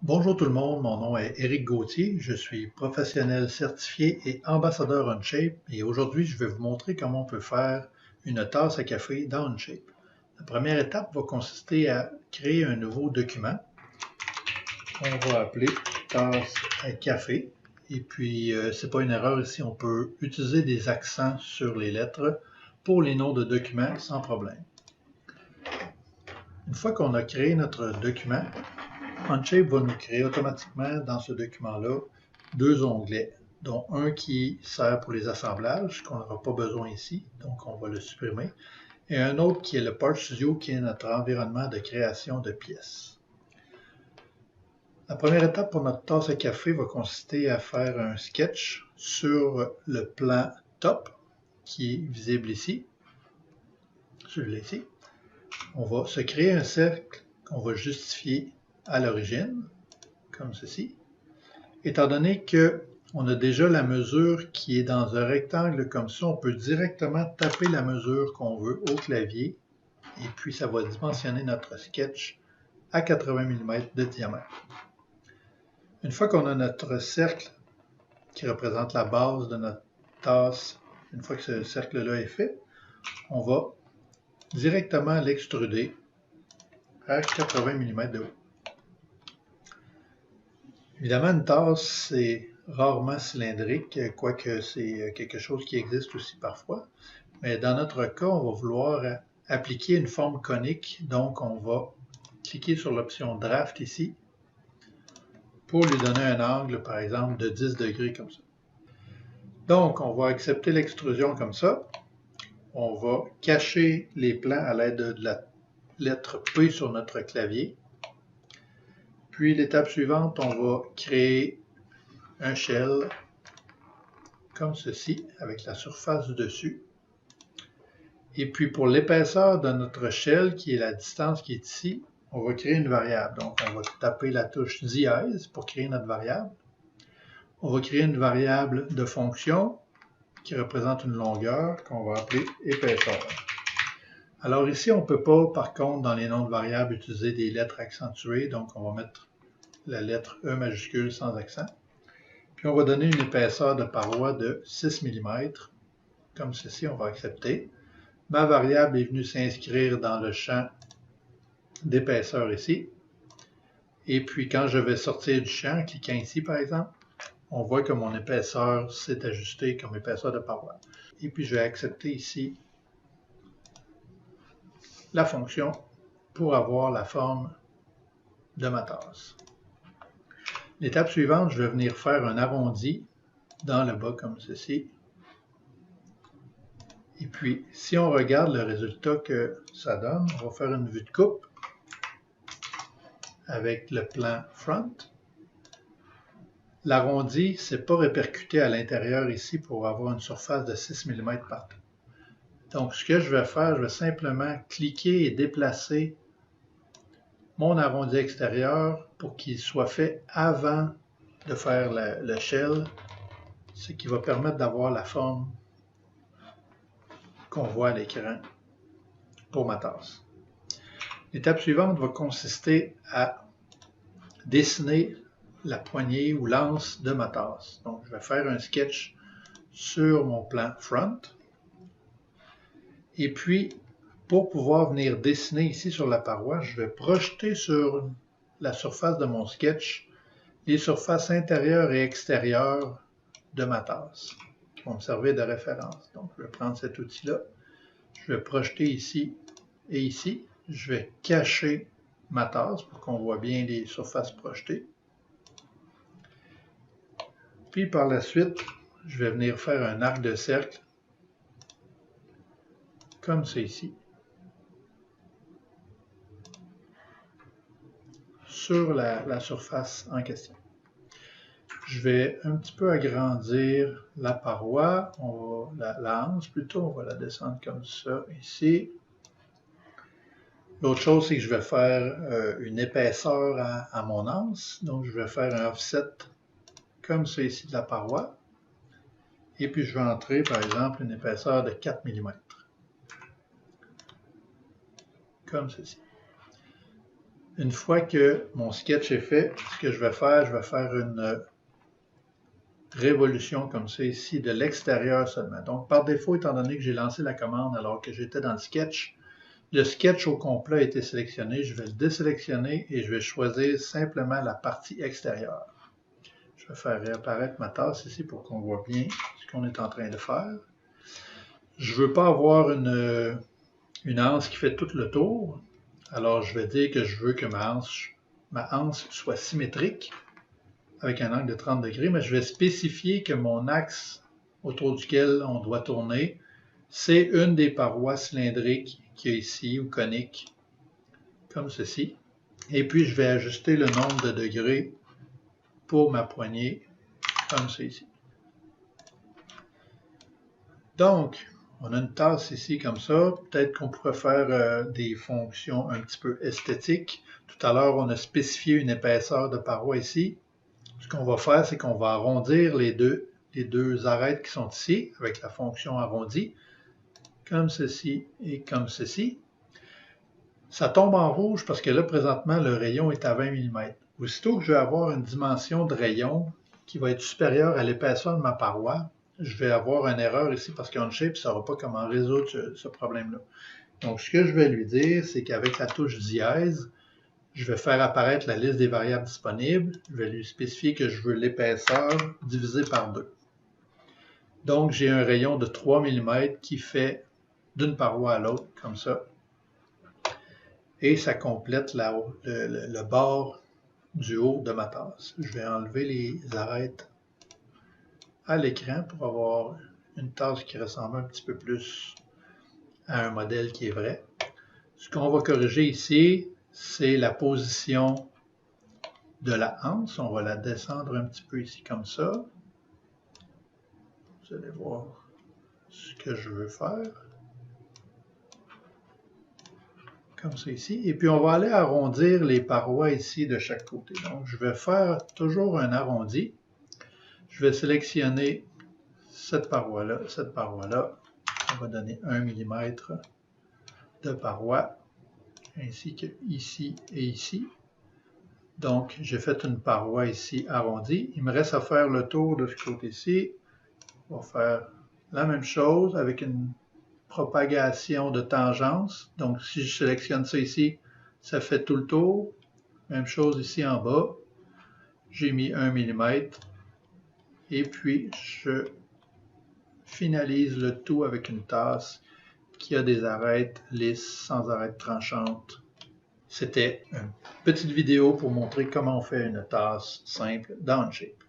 Bonjour tout le monde, mon nom est Éric Gauthier, je suis professionnel certifié et ambassadeur Onshape et aujourd'hui je vais vous montrer comment on peut faire une tasse à café dans Onshape. La première étape va consister à créer un nouveau document. On va appeler tasse à café et puis c'est pas une erreur ici, on peut utiliser des accents sur les lettres pour les noms de documents sans problème. Une fois qu'on a créé notre document, Onshape va nous créer automatiquement dans ce document-là deux onglets, dont un qui sert pour les assemblages, qu'on n'aura pas besoin ici, donc on va le supprimer, et un autre qui est le Part Studio, qui est notre environnement de création de pièces. La première étape pour notre tasse à café va consister à faire un sketch sur le plan top, qui est visible ici, celui-là ici. On va se créer un cercle qu'on va justifier à l'origine, comme ceci. Étant donné qu'on a déjà la mesure qui est dans un rectangle comme ça, on peut directement taper la mesure qu'on veut au clavier et puis ça va dimensionner notre sketch à 80 mm de diamètre. Une fois qu'on a notre cercle qui représente la base de notre tasse, une fois que ce cercle-là est fait, on va directement l'extruder à 80 mm de haut. Évidemment, une tasse, c'est rarement cylindrique, quoique c'est quelque chose qui existe aussi parfois. Mais dans notre cas, on va vouloir appliquer une forme conique. Donc, on va cliquer sur l'option Draft ici pour lui donner un angle, par exemple, de 10 degrés comme ça. Donc, on va accepter l'extrusion comme ça. On va cacher les plans à l'aide de la lettre P sur notre clavier. Puis, l'étape suivante, on va créer un shell comme ceci, avec la surface du dessus. Et puis pour l'épaisseur de notre shell, qui est la distance qui est ici, on va créer une variable. Donc on va taper la touche dièse pour créer notre variable. On va créer une variable de fonction qui représente une longueur qu'on va appeler épaisseur. Alors ici, on ne peut pas, par contre, dans les noms de variables, utiliser des lettres accentuées. Donc on va mettre la lettre E majuscule sans accent. Puis on va donner une épaisseur de paroi de 6 mm. Comme ceci, on va accepter. Ma variable est venue s'inscrire dans le champ d'épaisseur ici. Et puis quand je vais sortir du champ, en cliquant ici par exemple, on voit que mon épaisseur s'est ajustée comme épaisseur de paroi. Et puis je vais accepter ici la fonction pour avoir la forme de ma tasse. L'étape suivante, je vais venir faire un arrondi dans le bas comme ceci. Et puis, si on regarde le résultat que ça donne, on va faire une vue de coupe avec le plan front. L'arrondi, ce n'est pas répercuté à l'intérieur ici pour avoir une surface de 6 mm partout. Donc, ce que je vais faire, je vais simplement cliquer et déplacer mon arrondi extérieur pour qu'il soit fait avant de faire le shell, ce qui va permettre d'avoir la forme qu'on voit à l'écran pour ma tasse. L'étape suivante va consister à dessiner la poignée ou l'anse de ma tasse. Donc, je vais faire un sketch sur mon plan front. Et puis, pour pouvoir venir dessiner ici sur la paroi, je vais projeter sur la surface de mon sketch les surfaces intérieures et extérieures de ma tasse qui vont me servir de référence. Donc, je vais prendre cet outil-là, je vais projeter ici et ici. Je vais cacher ma tasse pour qu'on voit bien les surfaces projetées. Puis par la suite, je vais venir faire un arc de cercle comme c'est ici, sur la surface en question. Je vais un petit peu agrandir la paroi, la hanse plutôt, on va la descendre comme ça ici. L'autre chose, c'est que je vais faire une épaisseur à mon anse, donc je vais faire un offset comme ça ici de la paroi. Et puis je vais entrer par exemple une épaisseur de 4 mm, comme ceci. Une fois que mon sketch est fait, ce que je vais faire une révolution comme ça ici de l'extérieur seulement. Donc par défaut, étant donné que j'ai lancé la commande alors que j'étais dans le sketch au complet a été sélectionné. Je vais le désélectionner et je vais choisir simplement la partie extérieure. Je vais faire réapparaître ma tasse ici pour qu'on voit bien ce qu'on est en train de faire. Je ne veux pas avoir une anse qui fait tout le tour. Alors je vais dire que je veux que ma anse soit symétrique avec un angle de 30 degrés, mais je vais spécifier que mon axe autour duquel on doit tourner, c'est une des parois cylindriques qu'il y a ici, ou coniques, comme ceci. Et puis je vais ajuster le nombre de degrés pour ma poignée, comme ceci. Donc, on a une tasse ici comme ça. Peut-être qu'on pourrait faire des fonctions un petit peu esthétiques. Tout à l'heure, on a spécifié une épaisseur de paroi ici. Ce qu'on va faire, c'est qu'on va arrondir les deux arêtes qui sont ici, avec la fonction arrondi, comme ceci et comme ceci. Ça tombe en rouge parce que là, présentement, le rayon est à 20 mm. Aussitôt que je vais avoir une dimension de rayon qui va être supérieure à l'épaisseur de ma paroi, je vais avoir une erreur ici parce qu'Onshape ne saura pas comment résoudre ce problème-là. Donc, ce que je vais lui dire, c'est qu'avec la touche dièse, je vais faire apparaître la liste des variables disponibles. Je vais lui spécifier que je veux l'épaisseur divisé par 2. Donc, j'ai un rayon de 3 mm qui fait d'une paroi à l'autre, comme ça. Et ça complète le bord du haut de ma tasse. Je vais enlever les arêtes à l'écran pour avoir une tasse qui ressemble un petit peu plus à un modèle qui est vrai. Ce qu'on va corriger ici, c'est la position de la anse. On va la descendre un petit peu ici comme ça. Vous allez voir ce que je veux faire. Comme ça ici. Et puis on va aller arrondir les parois ici de chaque côté. Donc je vais faire toujours un arrondi. Je vais sélectionner cette paroi-là, cette paroi-là. On va donner 1 mm de paroi, ainsi que ici et ici. Donc j'ai fait une paroi ici arrondie. Il me reste à faire le tour de ce côté-ci. On va faire la même chose avec une propagation de tangence. Donc, si je sélectionne ça ici, ça fait tout le tour. Même chose ici en bas. J'ai mis 1 mm. Et puis, je finalise le tout avec une tasse qui a des arêtes lisses, sans arêtes tranchantes. C'était une petite vidéo pour montrer comment on fait une tasse simple dans Onshape.